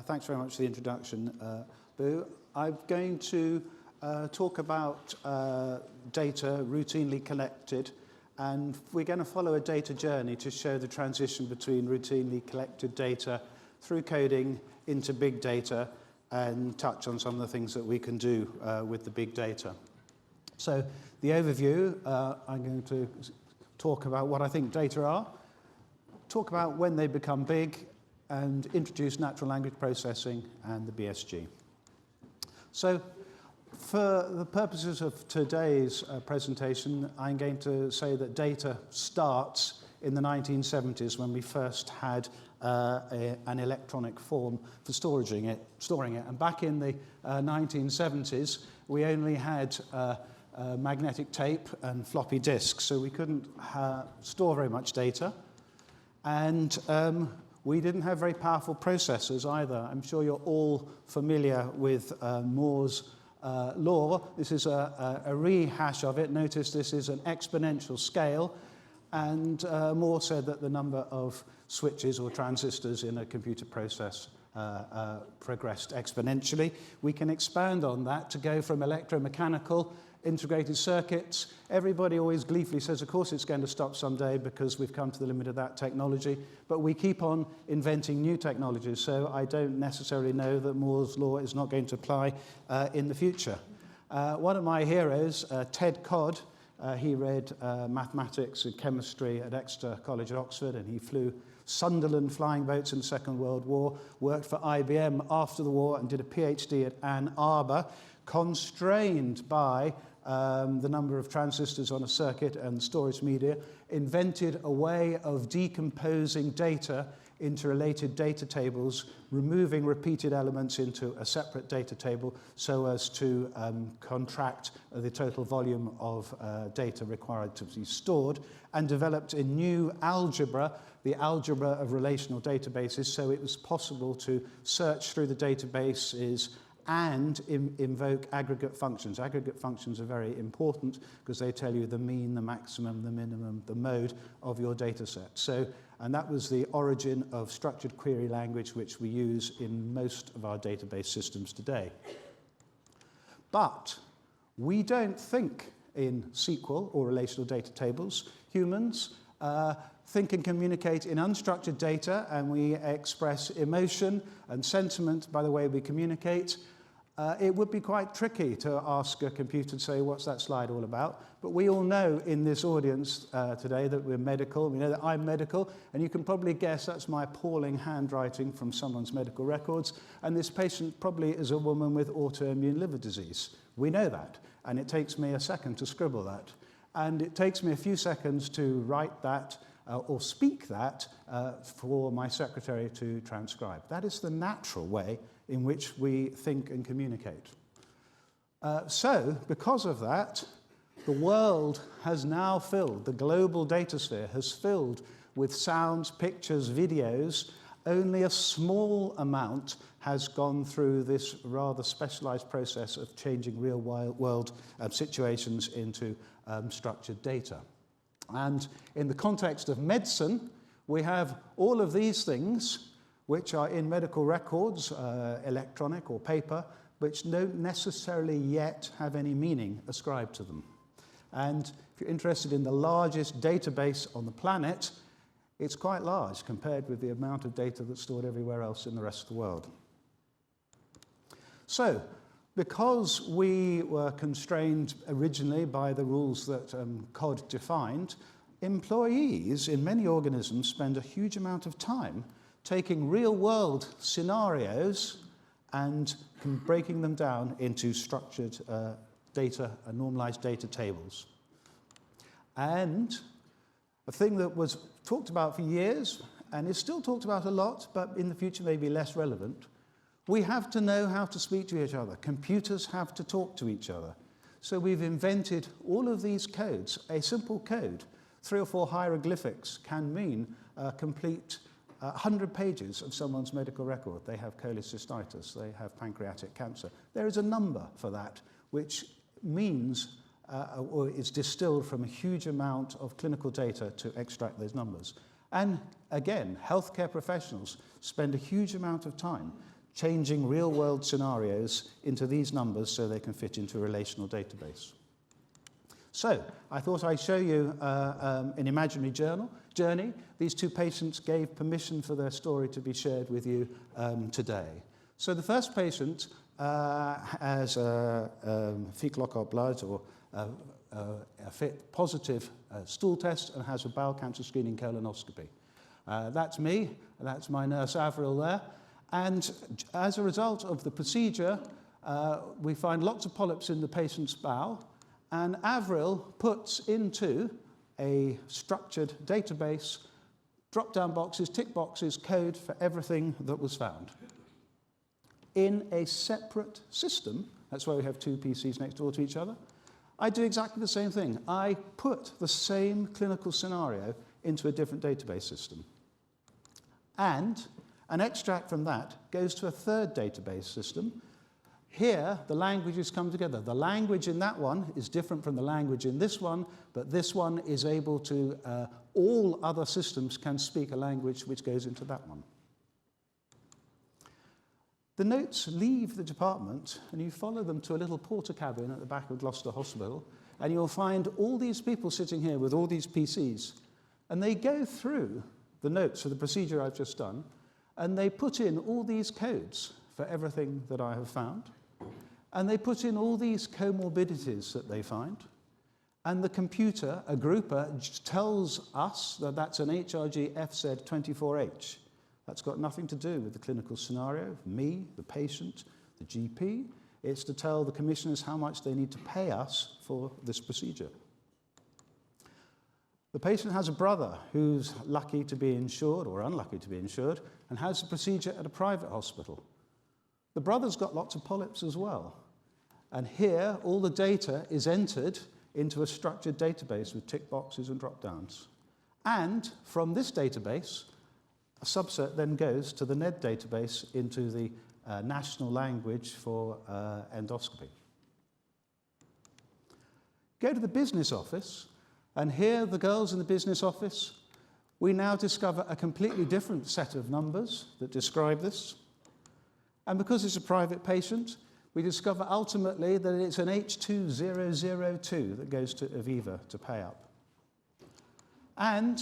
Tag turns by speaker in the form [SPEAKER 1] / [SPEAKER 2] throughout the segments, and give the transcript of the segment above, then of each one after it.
[SPEAKER 1] Thanks very much for the introduction, Boo. I'm going to talk about data routinely collected, and we're going to follow a data journey to show the transition between routinely collected data through coding into big data and touch on some of the things that we can do with the big data. So the overview, I'm going to talk about what I think data are, talk about when they become big, and introduce natural language processing and the BSG. So for the purposes of today's presentation, I'm going to say that data starts in the 1970s when we first had an electronic form for storing it. And back in the 1970s, we only had magnetic tape and floppy disks, so we couldn't store very much data. And we didn't have very powerful processors either. I'm sure you're all familiar with Moore's law. This is a rehash of it. Notice this is an exponential scale. And Moore said that the number of switches or transistors in a computer process progressed exponentially. We can expand on that to go from electromechanical integrated circuits. Everybody always gleefully says, of course, it's going to stop someday because we've come to the limit of that technology. But we keep on inventing new technologies, so I don't necessarily know that Moore's law is not going to apply in the future. One of my heroes, Ted Codd, he read mathematics and chemistry at Exeter College at Oxford, and he flew Sunderland flying boats in the Second World War, worked for IBM after the war, and did a PhD at Ann Arbor, constrained by the number of transistors on a circuit and storage media, invented a way of decomposing data into related data tables, removing repeated elements into a separate data table so as to contract the total volume of data required to be stored, and developed a new algebra, the algebra of relational databases, so it was possible to search through the databases and invoke aggregate functions. Aggregate functions are very important because they tell you the mean, the maximum, the minimum, the mode of your data set. So, and that was the origin of structured query language, which we use in most of our database systems today. But we don't think in SQL or relational data tables. Humans think and communicate in unstructured data, and we express emotion and sentiment by the way we communicate. It would be quite tricky to ask a computer to say, what's that slide all about? But we all know in this audience today that we're medical. We know that I'm medical, and you can probably guess that's my appalling handwriting from someone's medical records. And this patient probably is a woman with autoimmune liver disease. We know that, and it takes me a second to scribble that. And it takes me a few seconds to write that or speak that for my secretary to transcribe. That is the natural way in which we think and communicate. So, because of that, the world has now filled, the global data sphere has filled with sounds, pictures, videos. Only a small amount has gone through this rather specialized process of changing real world situations into structured data. And in the context of medicine, we have all of these things which are in medical records, electronic or paper, which don't necessarily yet have any meaning ascribed to them. And if you're interested in the largest database on the planet, it's quite large compared with the amount of data that's stored everywhere else in the rest of the world. So, because we were constrained originally by the rules that Codd defined, employees in many organisms spend a huge amount of time taking real-world scenarios and breaking them down into structured data and normalized data tables. And a thing that was talked about for years and is still talked about a lot, but in the future may be less relevant, we have to know how to speak to each other. Computers have to talk to each other. So we've invented all of these codes. A simple code, 3 or 4 hieroglyphics, can mean a complete 100 pages of someone's medical record. They have cholecystitis, they have pancreatic cancer. There is a number for that, which means or is distilled from a huge amount of clinical data to extract those numbers. And again, healthcare professionals spend a huge amount of time changing real-world scenarios into these numbers so they can fit into a relational database. So I thought I'd show you an imaginary journey. These two patients gave permission for their story to be shared with you today. So the first patient has a fecal occult blood or a fit positive stool test and has a bowel cancer screening colonoscopy. That's me, that's my nurse Avril there. And as a result of the procedure, we find lots of polyps in the patient's bowel, and Avril puts into a structured database drop-down boxes, tick boxes, code for everything that was found. In a separate system, that's why we have two PCs next door to each other, I do exactly the same thing. I put the same clinical scenario into a different database system. And an extract from that goes to a third database system. Here, the languages come together. The language in that one is different from the language in this one, but this one is able to, all other systems can speak a language which goes into that one. The notes leave the department, and you follow them to a little porter cabin at the back of Gloucester Hospital, and you'll find all these people sitting here with all these PCs, and they go through the notes for the procedure I've just done, and they put in all these codes for everything that I have found, and they put in all these comorbidities that they find, and the computer, a grouper, tells us that that's an HRG FZ24H. That's got nothing to do with the clinical scenario, me, the patient, the GP. It's to tell the commissioners how much they need to pay us for this procedure. The patient has a brother who's lucky to be insured or unlucky to be insured and has the procedure at a private hospital. The brother's got lots of polyps as well. And here, all the data is entered into a structured database with tick boxes and drop-downs. And from this database, a subset then goes to the NED database into the national language for endoscopy. Go to the business office, and here the girls in the business office, we now discover a completely different set of numbers that describe this. And because it's a private patient, we discover ultimately that it's an H2002 that goes to Aviva to pay up. And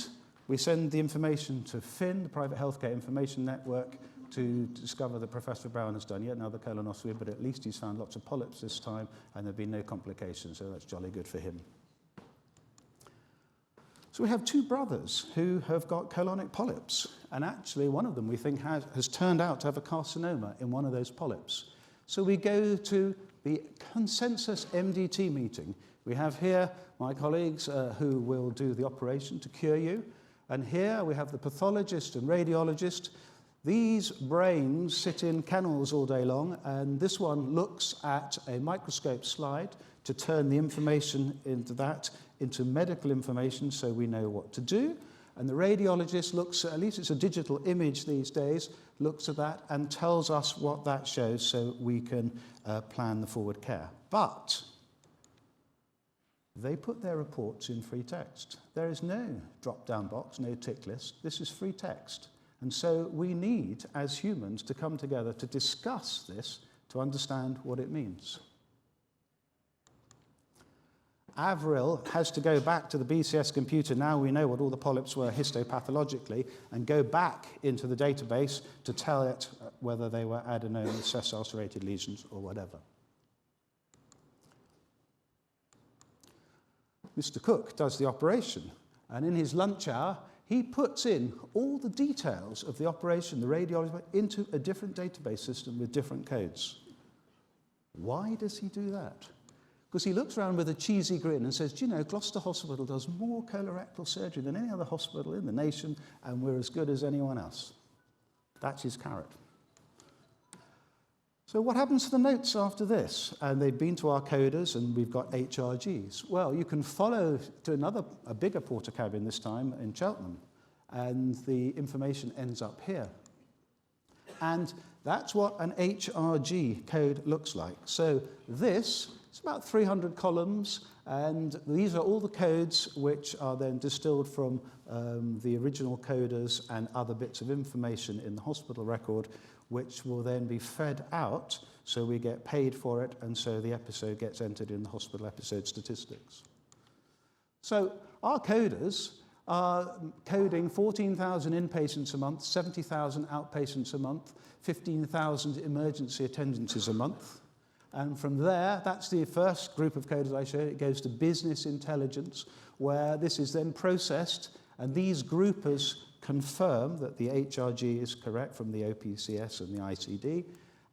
[SPEAKER 1] we send the information to FIN, the Private Healthcare Information Network, to discover that Professor Brown has done yet another colonoscopy, but at least he's found lots of polyps this time, and there have been no complications, so that's jolly good for him. So we have two brothers who have got colonic polyps, and actually one of them we think has turned out to have a carcinoma in one of those polyps. So we go to the consensus MDT meeting. We have here my colleagues who will do the operation to cure you. And here we have the pathologist and radiologist. These brains sit in kennels all day long, and this one looks at a microscope slide to turn the information into medical information so we know what to do. And the radiologist looks at least it's a digital image these days, looks at that and tells us what that shows so we can plan the forward care. But they put their reports in free text. There is no drop-down box, no tick list. This is free text. And so we need, as humans, to come together to discuss this to understand what it means. Avril has to go back to the BCS computer. Now we know what all the polyps were histopathologically, and go back into the database to tell it whether they were adenomas, sessile serrated lesions, or whatever. Mr. Cook does the operation, and in his lunch hour, he puts in all the details of the operation, the radiology, into a different database system with different codes. Why does he do that? Because he looks around with a cheesy grin and says, do you know, Gloucester Hospital does more colorectal surgery than any other hospital in the nation, and we're as good as anyone else. That's his carrot. So what happens to the notes after this? And they've been to our coders, and we've got HRGs. Well, you can follow to a bigger porter cabin this time in Cheltenham, and the information ends up here. And that's what an HRG code looks like. So this, it's about 300 columns, And these are all the codes which are then distilled from the original coders and other bits of information in the hospital record, which will then be fed out, so we get paid for it, and so the episode gets entered in the hospital episode statistics. So our coders are coding 14,000 inpatients a month, 70,000 outpatients a month, 15,000 emergency attendances a month. And from there, that's the first group of coders I showed. It goes to business intelligence, where this is then processed, and these groupers confirm that the HRG is correct from the OPCS and the ICD,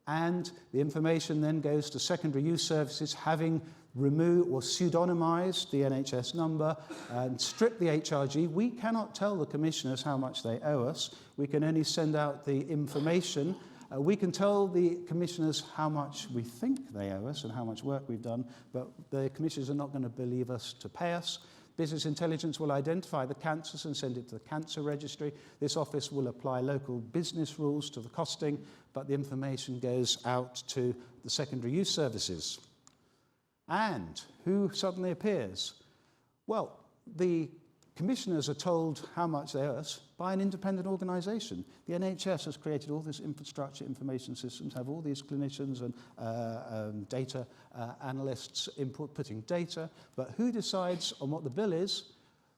[SPEAKER 1] and the information then goes to secondary use services, having removed or pseudonymized the NHS number and stripped the HRG. We cannot tell the commissioners how much they owe us. We can only send out the information. We can tell the commissioners how much we think they owe us and how much work we've done, but the commissioners are not going to believe us to pay us. Business intelligence will identify the cancers and send it to the cancer registry. This office will apply local business rules to the costing, but the information goes out to the secondary use services. And who suddenly appears? Well, the commissioners are told how much they owe us by an independent organisation. The NHS has created all this infrastructure, information systems, have all these clinicians and data analysts putting data, but who decides on what the bill is?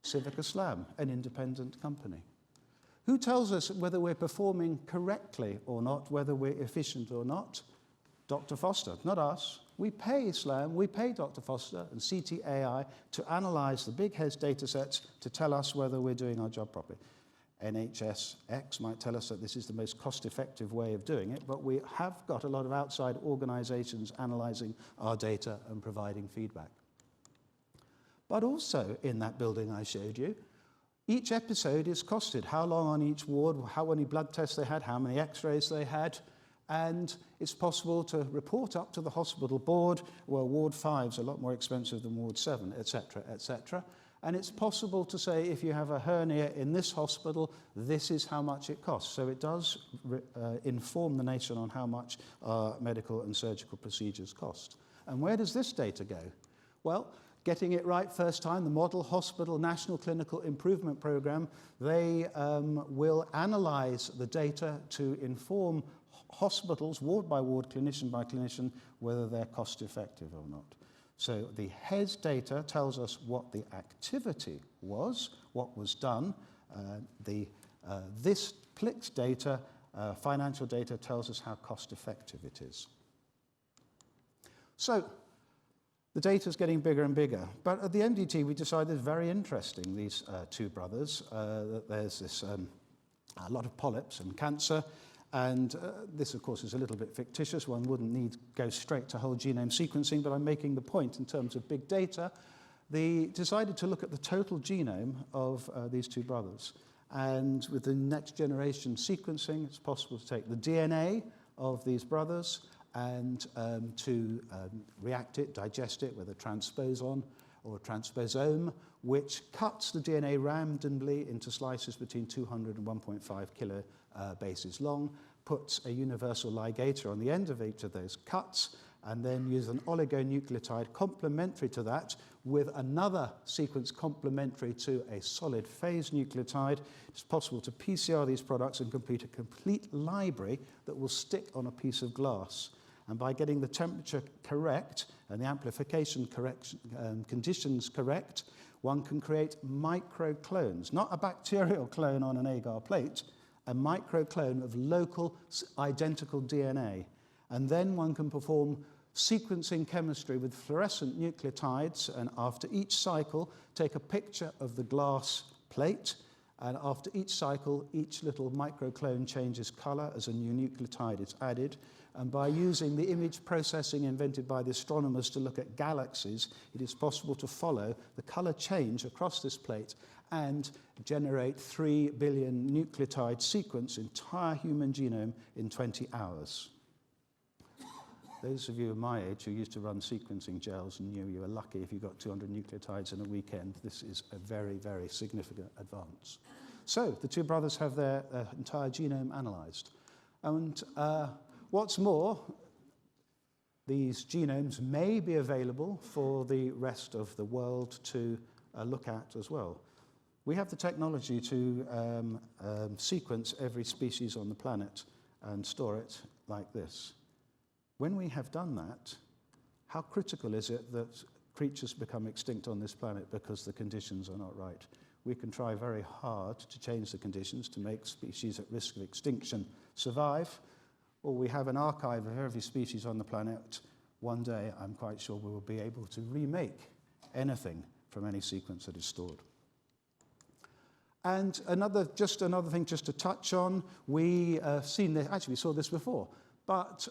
[SPEAKER 1] Civic Islam, an independent company. Who tells us whether we're performing correctly or not, whether we're efficient or not? Dr. Foster, not us. We pay Islam, we pay Dr. Foster and CTAI to analyse the big HES data sets to tell us whether we're doing our job properly. NHSX might tell us that this is the most cost-effective way of doing it, but we have got a lot of outside organisations analysing our data and providing feedback. But also in that building I showed you, each episode is costed. How long on each ward, how many blood tests they had, how many x-rays they had, and it's possible to report up to the hospital board, well, Ward 5 is a lot more expensive than Ward 7, etc., etc. And it's possible to say, if you have a hernia in this hospital, this is how much it costs. So it does inform the nation on how much our medical and surgical procedures cost. And where does this data go? Well, getting it right first time, the Model Hospital National Clinical Improvement Programme, they will analyse the data to inform hospitals, ward by ward, clinician by clinician, whether they're cost effective or not. So the HES data tells us what the activity was, what was done. This PLIX data, financial data, tells us how cost effective it is. So the data is getting bigger and bigger. But at the MDT, we decided it's very interesting, these two brothers, that there's this a lot of polyps and cancer. And this, of course, is a little bit fictitious. One wouldn't go straight to whole genome sequencing, but I'm making the point in terms of big data. They decided to look at the total genome of these two brothers. And with the next generation sequencing, it's possible to take the DNA of these brothers and to react it, digest it with a transposon or transposome, which cuts the DNA randomly into slices between 200 and 1.5 kilobases long, puts a universal ligator on the end of each of those cuts, and then use an oligonucleotide complementary to that with another sequence complementary to a solid phase nucleotide. It's possible to PCR these products and complete a complete library that will stick on a piece of glass. And by getting the temperature correct and the amplification conditions correct, one can create microclones, not a bacterial clone on an agar plate, a microclone of local identical DNA. And then one can perform sequencing chemistry with fluorescent nucleotides, and after each cycle, take a picture of the glass plate, and after each cycle, each little microclone changes color as a new nucleotide is added. And by using the image processing invented by the astronomers to look at galaxies, it is possible to follow the color change across this plate and generate 3 billion nucleotide sequence, entire human genome, in 20 hours. Those of you of my age who used to run sequencing gels and knew you were lucky if you got 200 nucleotides in a weekend, this is a very, very significant advance. So the two brothers have their entire genome analysed. And what's more, these genomes may be available for the rest of the world to look at as well. We have the technology to sequence every species on the planet and store it like this. When we have done that, how critical is it that creatures become extinct on this planet because the conditions are not right? We can try very hard to change the conditions to make species at risk of extinction survive, or we have an archive of every species on the planet. One day, I'm quite sure we will be able to remake anything from any sequence that is stored. And another thing just to touch on, we seen this, actually we saw this before, but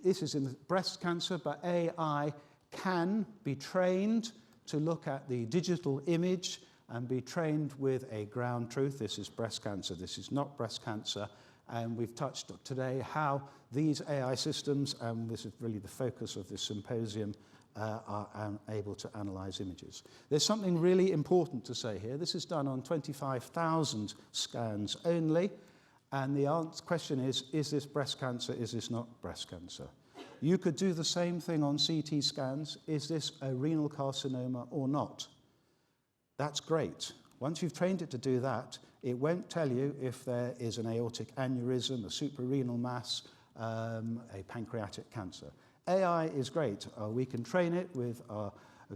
[SPEAKER 1] this is in breast cancer, but AI can be trained to look at the digital image and be trained with a ground truth. This is breast cancer, this is not breast cancer. And we've touched today how these AI systems, and this is really the focus of this symposium, are able to analyze images. There's something really important to say here. This is done on 25,000 scans only. And the question is this breast cancer, is this not breast cancer? You could do the same thing on CT scans. Is this a renal carcinoma or not? That's great. Once you've trained it to do that, it won't tell you if there is an aortic aneurysm, a suprarenal mass, a pancreatic cancer. AI is great. We can train it with our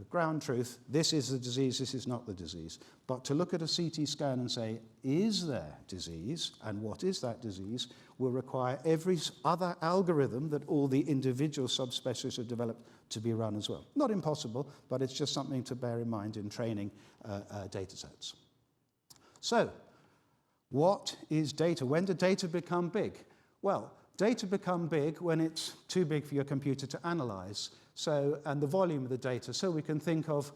[SPEAKER 1] ground truth. This is the disease, this is not the disease. But to look at a CT scan and say, is there disease, and what is that disease, will require every other algorithm that all the individual subspecialists have developed to be run as well. Not impossible, but it's just something to bear in mind in training data sets. So, what is data? When do data become big? Well, data become big when it's too big for your computer to analyze. So, and the volume of the data. So we can think of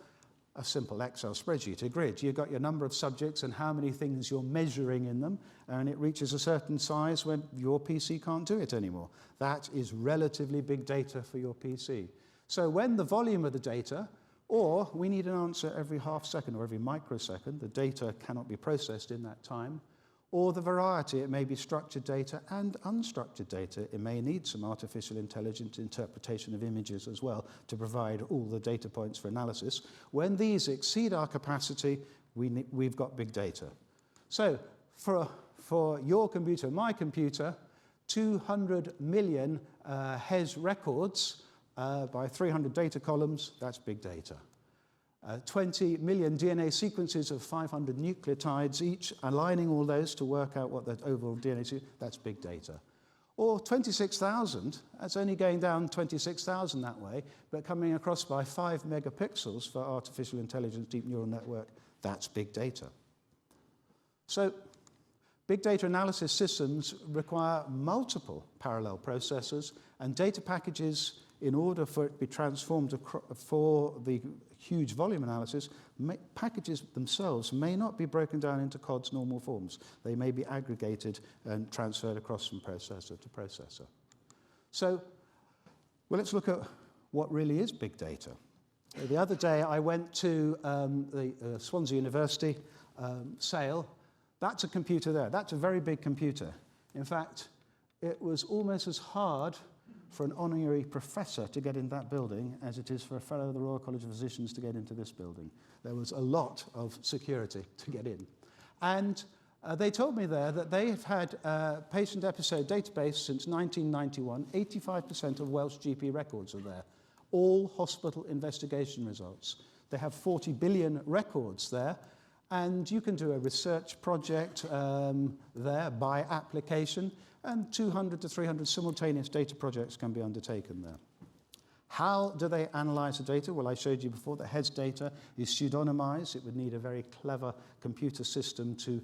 [SPEAKER 1] a simple Excel spreadsheet, a grid. You've got your number of subjects and how many things you're measuring in them, and it reaches a certain size when your PC can't do it anymore. That is relatively big data for your PC. So when the volume of the data, or we need an answer every half second or every microsecond, the data cannot be processed in that time, or the variety, it may be structured data and unstructured data. It may need some artificial intelligence interpretation of images as well to provide all the data points for analysis. When these exceed our capacity, we've got big data. So for your computer, my computer, 200 million HES records by 300 data columns, that's big data. 20 million DNA sequences of 500 nucleotides each, aligning all those to work out what the overall DNA is, that's big data. Or 26,000, that's only going down 26,000 that way, but coming across by 5 megapixels for artificial intelligence deep neural network, that's big data. So big data analysis systems require multiple parallel processors, and data packages, in order for it to be transformed for the huge volume analysis, packages themselves may not be broken down into COD's normal forms. They may be aggregated and transferred across from processor to processor. So, well, let's look at what really is big data. The other day I went to the Swansea University sale. That's a computer there. That's a very big computer. In fact, it was almost as hard for an honorary professor to get in that building as it is for a fellow of the Royal College of Physicians to get into this building. There was a lot of security to get in. And they told me there that they have had a patient episode database since 1991. 85% of Welsh GP records are there. All hospital investigation results. They have 40 billion records there. And you can do a research project there by application, and 200 to 300 simultaneous data projects can be undertaken there. How do they analyze the data? Well, I showed you before that HES data is pseudonymized. It would need a very clever computer system to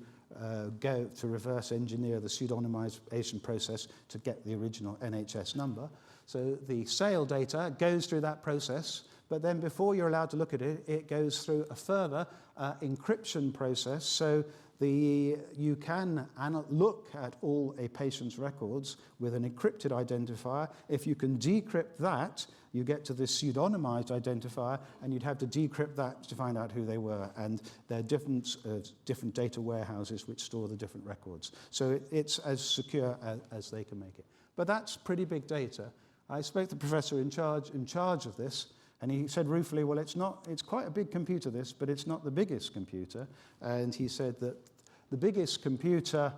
[SPEAKER 1] go to reverse engineer the pseudonymization process to get the original NHS number. So the sale data goes through that process, but then before you're allowed to look at it, it goes through a further encryption process. So you can look at all a patient's records with an encrypted identifier. If you can decrypt that, you get to this pseudonymized identifier, and you'd have to decrypt that to find out who they were. And there are different data warehouses which store the different records. So it's as secure as they can make it. But that's pretty big data. I spoke to the professor in charge of this, and he said ruefully, well, it's quite a big computer, this, but it's not the biggest computer. And he said that the biggest computer,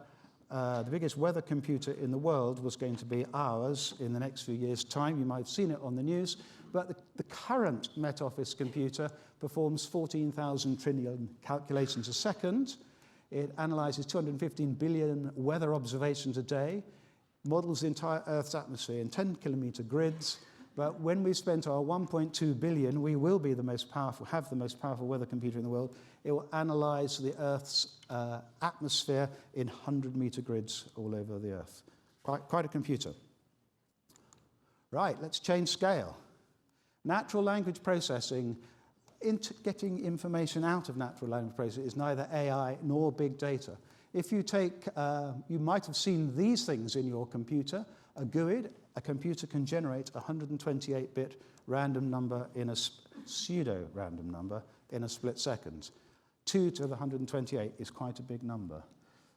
[SPEAKER 1] the biggest weather computer in the world was going to be ours in the next few years' time. You might have seen it on the news. But the current Met Office computer performs 14,000 trillion calculations a second. It analyzes 215 billion weather observations a day, models the entire Earth's atmosphere in 10-kilometer grids. But when we spent our 1.2 billion, we will be the most powerful, have the most powerful weather computer in the world. It will analyze the Earth's atmosphere in 100-meter grids all over the Earth. Quite a computer. Right, let's change scale. Natural language processing, getting information out of natural language processing is neither AI nor big data. If you take, you might have seen these things in your computer, a GUID. A computer can generate a 128-bit random number in a pseudo-random number in a split second. 2 to the 128 is quite a big number.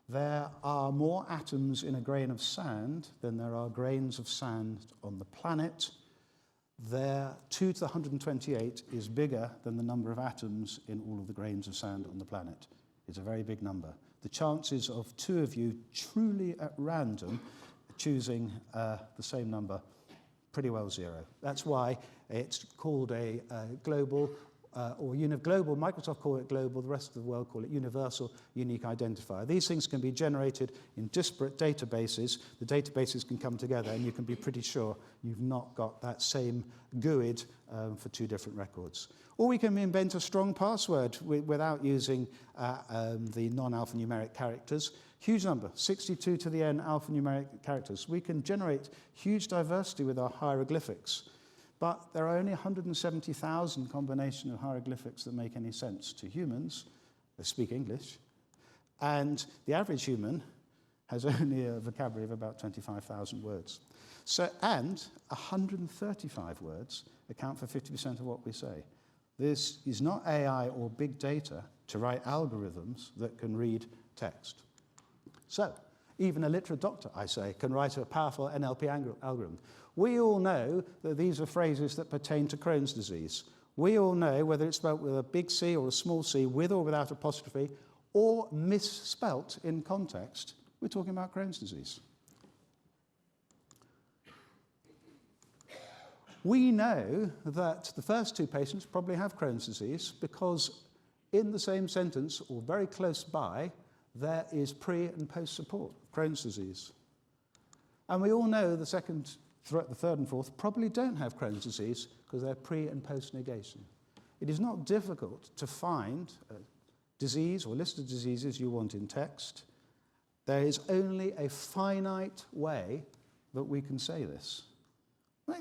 [SPEAKER 1] There are more atoms in a grain of sand than there are grains of sand on the planet. 2 to the 128 is bigger than the number of atoms in all of the grains of sand on the planet. It's a very big number. The chances of two of you truly at random choosing the same number, pretty well zero. That's why it's called a global, global, Microsoft call it global, the rest of the world call it universal unique identifier. These things can be generated in disparate databases. The databases can come together and you can be pretty sure you've not got that same GUID for two different records. Or we can invent a strong password without using the non-alphanumeric characters. Huge number, 62 to the n alphanumeric characters. We can generate huge diversity with our hieroglyphics, but there are only 170,000 combinations of hieroglyphics that make any sense to humans that speak English, and the average human has only a vocabulary of about 25,000 words. So, and 135 words account for 50% of what we say. This is not AI or big data to write algorithms that can read text. So, even a literate doctor, I say, can write a powerful NLP algorithm. We all know that these are phrases that pertain to Crohn's disease. We all know whether it's spelt with a big C or a small c, with or without apostrophe, or misspelt in context. We're talking about Crohn's disease. We know that the first two patients probably have Crohn's disease because in the same sentence, or very close by, there is pre- and post-support of Crohn's disease. And we all know the third and fourth probably don't have Crohn's disease because they're pre- and post-negation. It is not difficult to find a disease or list of diseases you want in text. There is only a finite way that we can say this.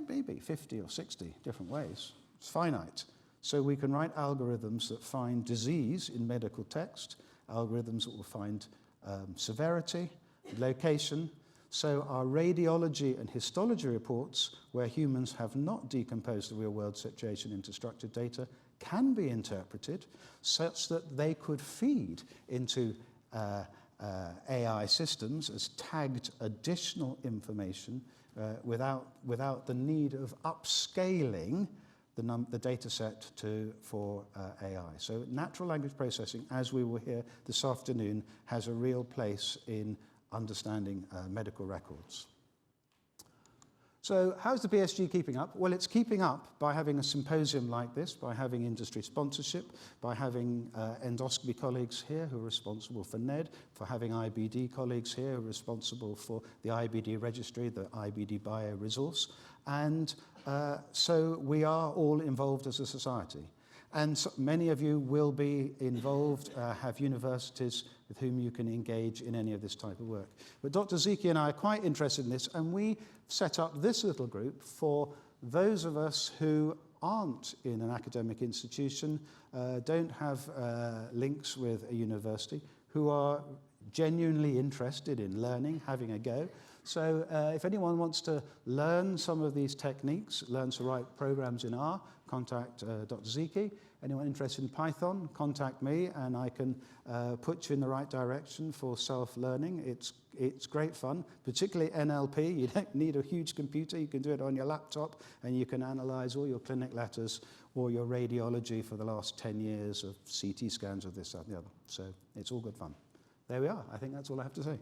[SPEAKER 1] Maybe 50 or 60 different ways. It's finite. So we can write algorithms that find disease in medical text, algorithms that will find severity, location. So our radiology and histology reports, where humans have not decomposed the real-world situation into structured data, can be interpreted such that they could feed into AI systems as tagged additional information without the need of upscaling the data set for AI. So natural language processing, as we will hear this afternoon, has a real place in understanding medical records. So how's the PSG keeping up? Well, it's keeping up by having a symposium like this, by having industry sponsorship, by having endoscopy colleagues here who are responsible for NED, for having IBD colleagues here who are responsible for the IBD registry, the IBD bio resource. And so we are all involved as a society. And so many of you will be involved, have universities with whom you can engage in any of this type of work. But Dr. Ziki and I are quite interested in this, and we set up this little group for those of us who aren't in an academic institution, don't have links with a university, who are genuinely interested in learning, having a go. So if anyone wants to learn some of these techniques, learn to write programs in R, contact Dr. Ziki. Anyone interested in Python, contact me, and I can put you in the right direction for self-learning. It's great fun, particularly NLP. You don't need a huge computer. You can do it on your laptop, and you can analyze all your clinic letters or your radiology for the last 10 years of CT scans of this, that, and the other. So it's all good fun. There we are. I think that's all I have to say.